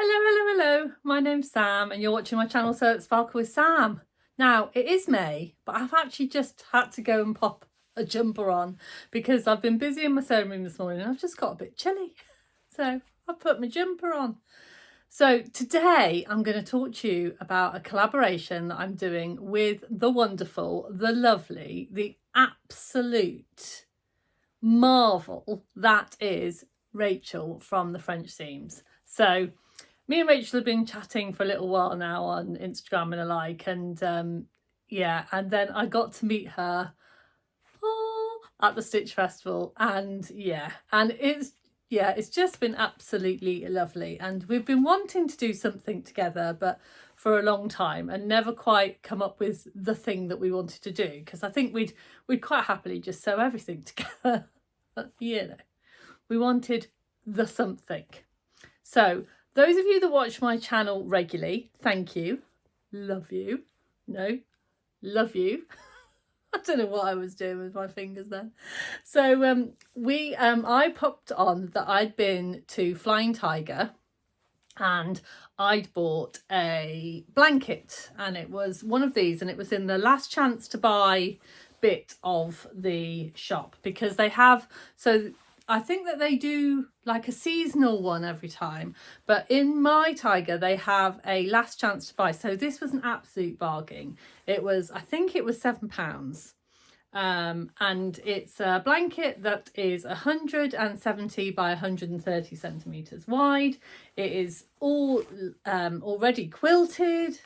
Hello. My name's Sam and you're watching my channel So It Sparkle with Sam. Now, it is May, but I've actually just had to go and pop a jumper on because I've been busy in my sewing room this morning and I've just got a bit chilly. So I put my jumper on. So today I'm going to talk to you about a collaboration that I'm doing with the wonderful, the lovely, the absolute marvel that is Rachael from the French Seams. So me and Rachael have been chatting for a little while now on Instagram and alike, and and then I got to meet her at the Stitch Festival, and it's just been absolutely lovely. And we've been wanting to do something together, but for a long time, and never quite come up with the thing that we wanted to do, because I think we'd quite happily just sew everything together. We wanted the something. So those of you that watch my channel regularly, thank you. Love you. No, love you. I don't know what I was doing with my fingers then. So I popped on that I'd been to Flying Tiger and I'd bought a blanket, and it was one of these, and it was in the last chance to buy bit of the shop, because they have, so I think that they do like a seasonal one every time, but in my Tiger they have a last chance to buy. So this was an absolute bargain. It was, I think it was £7, and it's a blanket that is 170 by 130 centimeters wide. It is all already quilted,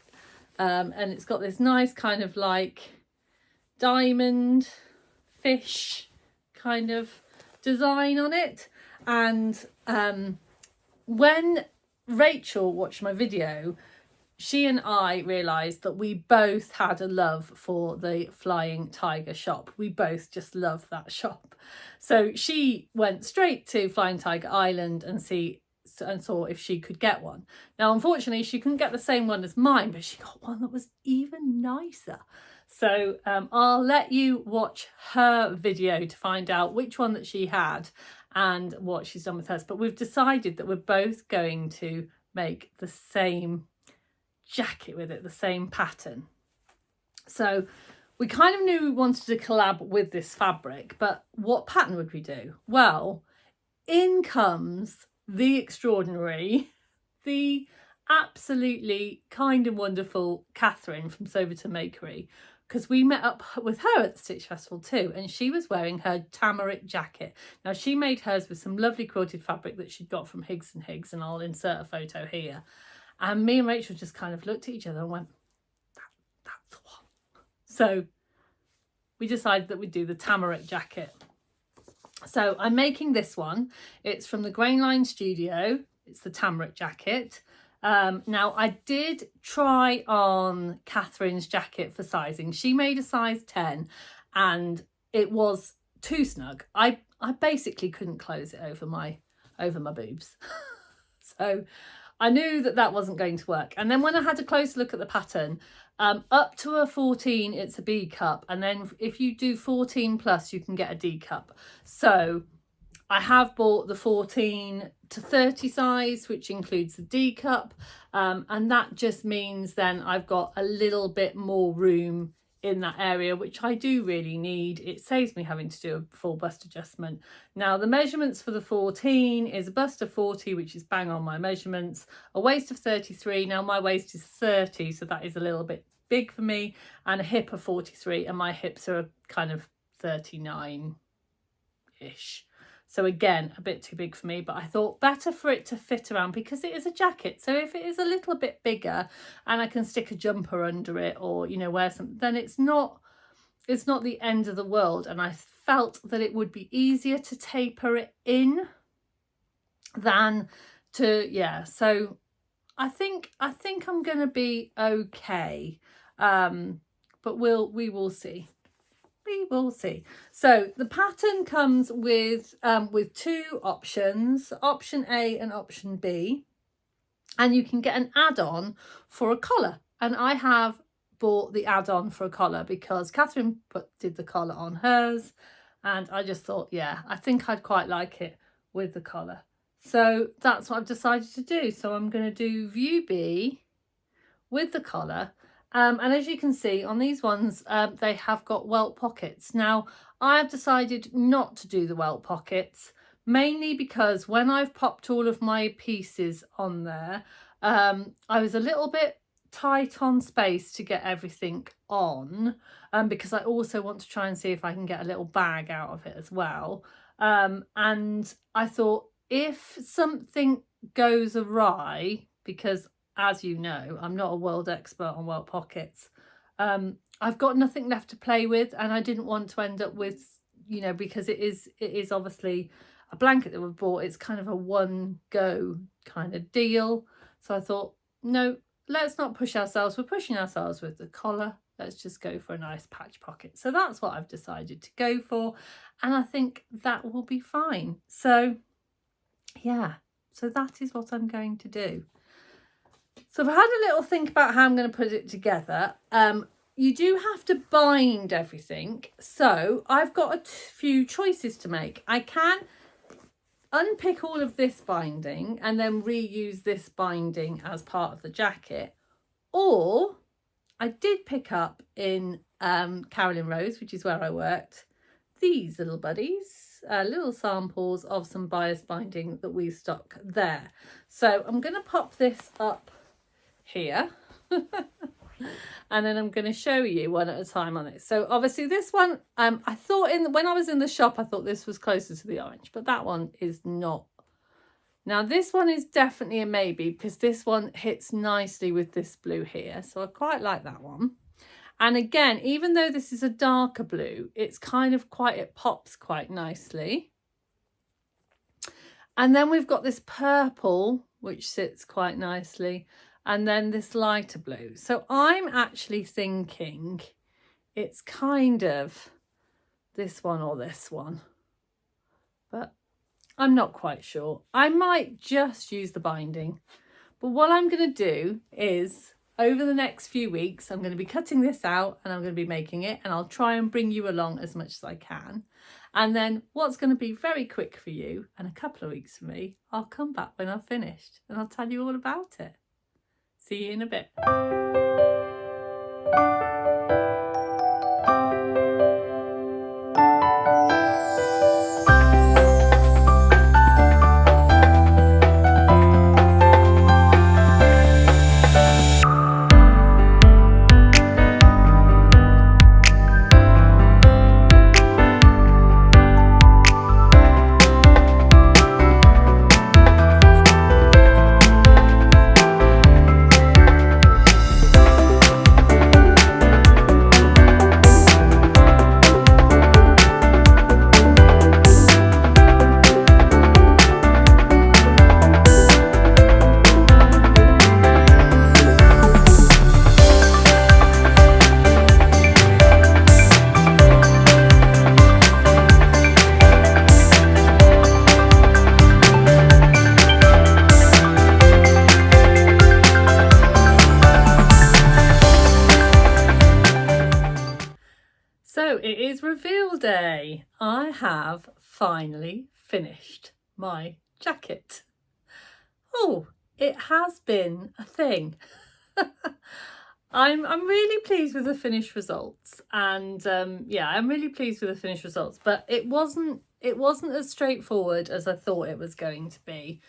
and it's got this nice kind of like diamond fish kind of design on it. And when Rachael watched my video, she and I realised that we both had a love for the Flying Tiger shop. We both just love that shop. So she went straight to Flying Tiger Island and saw if she could get one. Now, unfortunately, she couldn't get the same one as mine, but she got one that was even nicer. So I'll let you watch her video to find out which one that she had and what she's done with hers. But we've decided that we're both going to make the same jacket with it, the same pattern. So we kind of knew we wanted to collab with this fabric, but what pattern would we do? Well, in comes the extraordinary, the absolutely kind and wonderful Catherine from Soverton Makery, because we met up with her at the Stitch Festival too, and she was wearing her Tamarack jacket. Now, she made hers with some lovely quilted fabric that she'd got from Higgs & Higgs, and I'll insert a photo here. And me and Rachael just kind of looked at each other and went, that's the one. So we decided that we'd do the Tamarack jacket. So I'm making this one. It's from the Grainline studio. It's the Tamarack jacket. Now, I did try on Catherine's jacket for sizing. She made a size 10 and it was too snug. I basically couldn't close it over my boobs. So I knew that that wasn't going to work. And then when I had a close look at the pattern, up to a 14, it's a B cup. And then if you do 14 plus, you can get a D cup. So I have bought the 14 to 30 size, which includes the D cup. And that just means then I've got a little bit more room in that area, which I do really need. It saves me having to do a full bust adjustment. Now, the measurements for the 14 is a bust of 40, which is bang on my measurements, a waist of 33. Now, my waist is 30, so that is a little bit big for me, and a hip of 43, and my hips are kind of 39-ish. So again, a bit too big for me, but I thought better for it to fit around, because it is a jacket. So if it is a little bit bigger and I can stick a jumper under it, or, you know, wear something, then it's not the end of the world. And I felt that it would be easier to taper it in than to, so I think I'm going to be okay. But we will see. We will see. So the pattern comes with two options, option A and option B, and you can get an add-on for a collar. And I have bought the add-on for a collar because Catherine did the collar on hers, and I just thought, yeah, I think I'd quite like it with the collar. So that's what I've decided to do. So I'm going to do view B with the collar. And as you can see on these ones, they have got welt pockets. Now, I have decided not to do the welt pockets, mainly because when I've popped all of my pieces on there, I was a little bit tight on space to get everything on, because I also want to try and see if I can get a little bag out of it as well. And I thought, if something goes awry, because as you know, I'm not a world expert on welt pockets, I've got nothing left to play with, and I didn't want to end up with, you know, because it is obviously a blanket that we've bought, it's kind of a one go kind of deal. So I thought, no, let's not push ourselves. We're pushing ourselves with the collar. Let's just go for a nice patch pocket. So that's what I've decided to go for, and I think that will be fine. So yeah, so that is what I'm going to do. So I've had a little think about how I'm going to put it together. You do have to bind everything. So I've got a few choices to make. I can unpick all of this binding and then reuse this binding as part of the jacket. Or I did pick up in Carolyn Rose, which is where I worked, these little buddies, little samples of some bias binding that we stock there. So I'm going to pop this up here and then I'm going to show you one at a time on it. So obviously this one, I thought when I was in the shop, I thought this was closer to the orange, but that one is not. Now this one is definitely a maybe, because this one hits nicely with this blue here, so I quite like that one. And again, even though this is a darker blue, it's kind of it pops quite nicely. And then we've got this purple, which sits quite nicely, and then this lighter blue. So I'm actually thinking it's kind of this one or this one, but I'm not quite sure. I might just use the binding, but what I'm going to do is, over the next few weeks, I'm going to be cutting this out and I'm going to be making it, and I'll try and bring you along as much as I can. And then what's going to be very quick for you and a couple of weeks for me, I'll come back when I've finished and I'll tell you all about it. See you in a bit. So it is reveal day. I have finally finished my jacket. Oh, it has been a thing. I'm really pleased with the finished results, and yeah, I'm really pleased with the finished results, but it wasn't as straightforward as I thought it was going to be.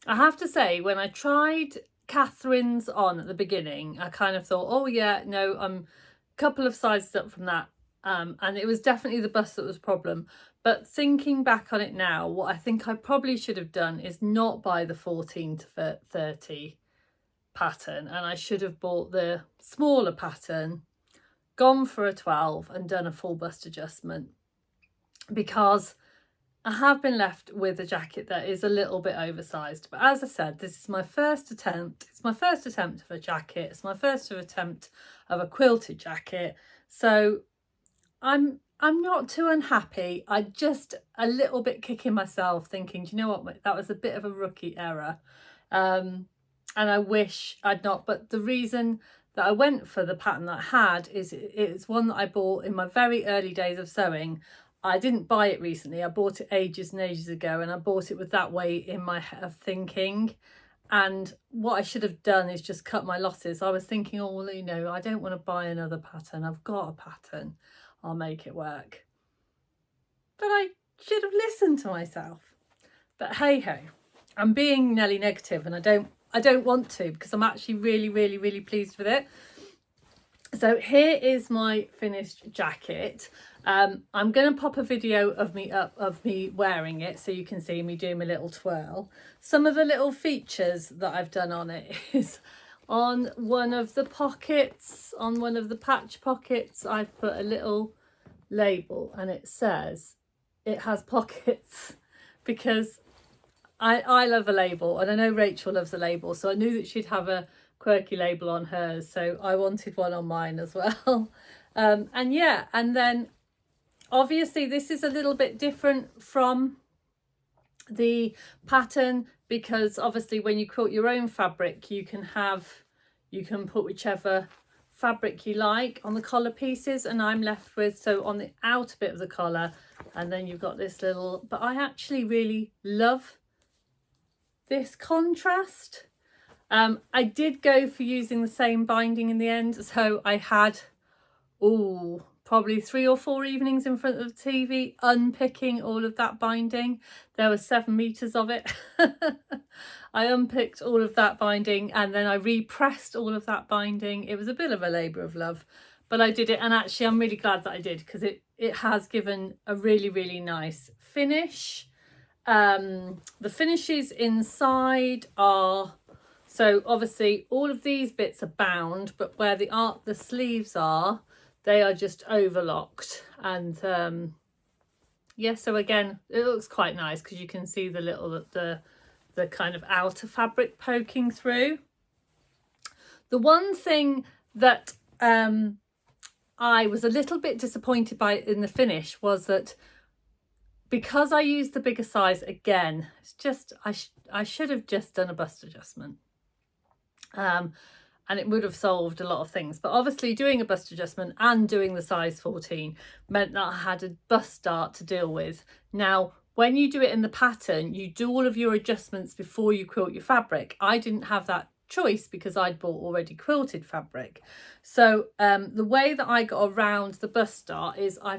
I have to say, when I tried Catherine's on at the beginning, I kind of thought, oh yeah, no, I'm a couple of sizes up from that. And it was definitely the bust that was a problem. But thinking back on it now, what I think I probably should have done is not buy the 14 to 30 pattern, and I should have bought the smaller pattern, gone for a 12 and done a full bust adjustment, because I have been left with a jacket that is a little bit oversized. But as I said, this is my first attempt. It's my first attempt of a jacket. It's my first attempt of a quilted jacket. So I'm not too unhappy. I just a little bit kicking myself, thinking, do you know what, that was a bit of a rookie error, and I wish I'd not. But the reason that I went for the pattern that I had is it's one that I bought in my very early days of sewing. I didn't buy it recently. I bought it ages and ages ago, and I bought it with that way in my head of thinking. And what I should have done is just cut my losses. I was thinking, oh, well, you know, I don't want to buy another pattern. I've got a pattern. I'll make it work. But I should have listened to myself. But hey ho, I'm being nearly negative, and I don't want to, because I'm actually really, really, really pleased with it. So here is my finished jacket. I'm going to pop a video of me wearing it, so you can see me doing my little twirl. Some of the little features that I've done on it is on one of the pockets, on one of the patch pockets, I've put a little label, and it says it has pockets, because I love a label, and I know Rachel loves a label, so I knew that she'd have a quirky label on hers, so I wanted one on mine as well. And yeah, and then obviously this is a little bit different from the pattern, because obviously when you quilt your own fabric, you can put whichever fabric you like on the collar pieces, and I'm left with, so on the outer bit of the collar, and then you've got this little, but I actually really love this contrast. I did go for using the same binding in the end, so I had probably 3 or 4 evenings in front of the TV unpicking all of that binding. There were 7 meters of it. I unpicked all of that binding, and then I repressed all of that binding. It was a bit of a labour of love, but I did it, and actually I'm really glad that I did, because it has given a really, really nice finish. The finishes inside are, so obviously all of these bits are bound, but where the sleeves are, they are just overlocked. And yeah, so again, it looks quite nice, because you can see the little, the kind of outer fabric poking through. The one thing that I was a little bit disappointed by in the finish was that, because I used the bigger size again, it's just, I should have just done a bust adjustment. And it would have solved a lot of things. But obviously doing a bust adjustment and doing the size 14 meant that I had a bust dart to deal with. Now, when you do it in the pattern, you do all of your adjustments before you quilt your fabric. I didn't have that choice, because I'd bought already quilted fabric. So the way that I got around the bust dart is I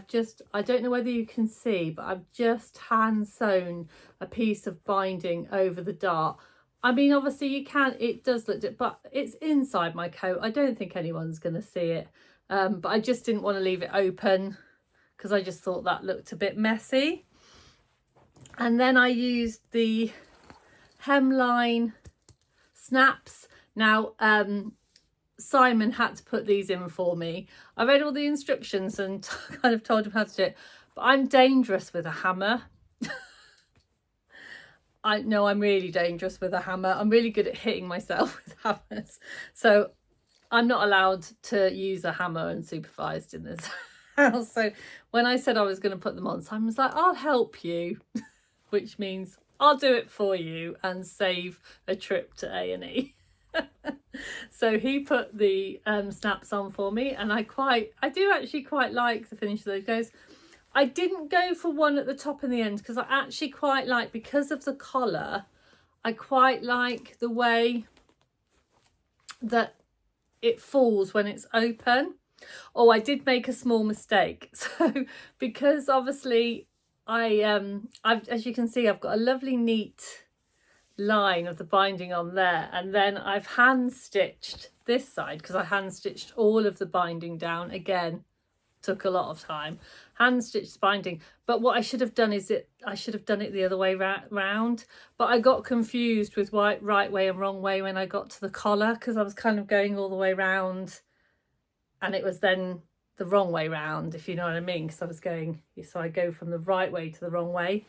don't know whether you can see, but I've just hand sewn a piece of binding over the dart. I mean, obviously you can, it does look, but it's inside my coat. I don't think anyone's going to see it. But I just didn't want to leave it open, because I just thought that looked a bit messy. And then I used the hemline snaps. Now, Simon had to put these in for me. I read all the instructions and kind of told him how to do it, but I'm dangerous with a hammer. I know I'm really dangerous with a hammer. I'm really good at hitting myself with hammers. So I'm not allowed to use a hammer unsupervised in this house. So when I said I was going to put them on, Simon was like, I'll help you, which means I'll do it for you and save a trip to A&E. So he put the snaps on for me, and I do actually quite like the finish of those. Goes, I didn't go for one at the top and the end, because I actually quite like, because of the collar, I quite like the way that it falls when it's open. Oh, I did make a small mistake. So because obviously I've, as you can see, I've got a lovely neat line of the binding on there, and then I've hand stitched this side, because I hand stitched all of the binding down. Again, took a lot of time, hand stitched binding. But what I should have done is I should have done it the other way round, but I got confused with right way and wrong way when I got to the collar, because I was kind of going all the way round, and it was then the wrong way round, if you know what I mean, because I was going, so I go from the right way to the wrong way.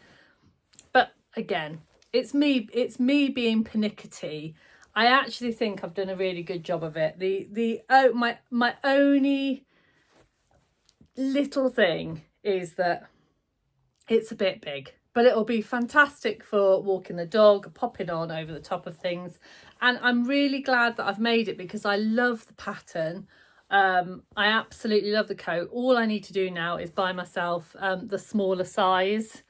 But again, it's me being pernickety. I actually think I've done a really good job of it. My only little thing is that it's a bit big, but it'll be fantastic for walking the dog, popping on over the top of things. And I'm really glad that I've made it, because I love the pattern. I absolutely love the coat. All I need to do now is buy myself the smaller size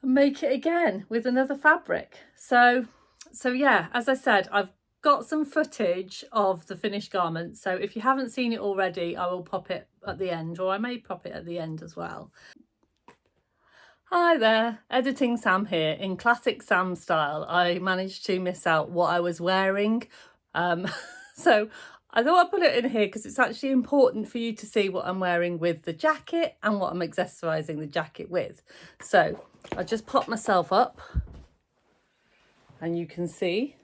and make it again with another fabric. So yeah, as I said, I've got some footage of the finished garment. So if you haven't seen it already, I will pop it at the end, or I may pop it at the end as well. Hi there, Editing Sam here. In classic Sam style, I managed to miss out what I was wearing. So I thought I'd put it in here because it's actually important for you to see what I'm wearing with the jacket and what I'm accessorising the jacket with. So I just pop myself up and you can see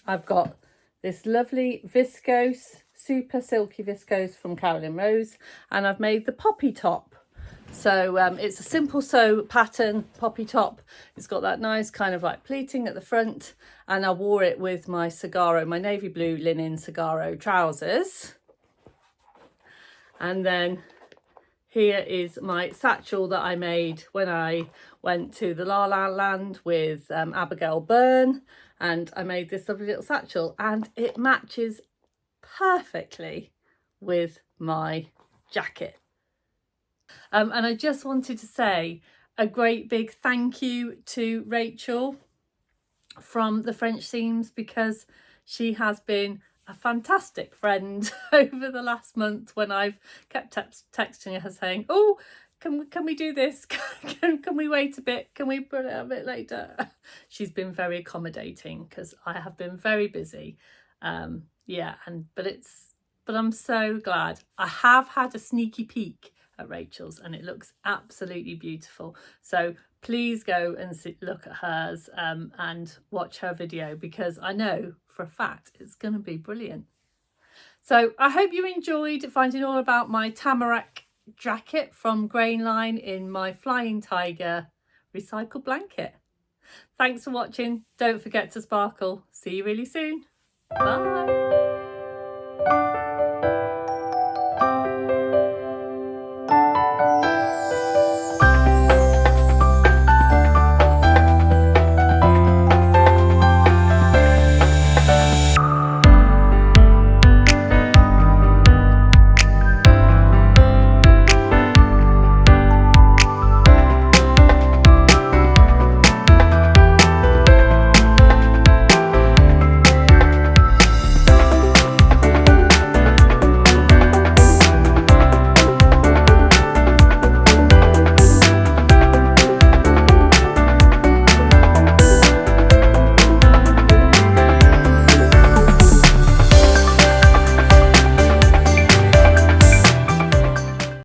I've got this lovely viscose, super silky viscose from Carolyn Rose, and I've made the poppy top. So it's a simple sew pattern poppy top. It's got that nice kind of like pleating at the front, and I wore it with my Sagaro, my navy blue linen Sagaro trousers. And then here is my satchel that I made when I went to the La La Land with Abigail Byrne, and I made this lovely little satchel, and it matches perfectly with my jacket. And I just wanted to say a great big thank you to Rachael from the French Seams, because she has been a fantastic friend over the last month when I've kept texting her saying, oh, can we do this? Can we wait a bit? Can we put it a bit later? She's been very accommodating because I have been very busy. Yeah, but I'm so glad. I have had a sneaky peek at Rachael's and it looks absolutely beautiful. So please go and look at hers and watch her video, because I know for a fact it's going to be brilliant. So I hope you enjoyed finding all about my Tamarack jacket from Grainline in my Flying Tiger recycled blanket. Thanks for watching. Don't forget to sparkle. See you really soon. Bye.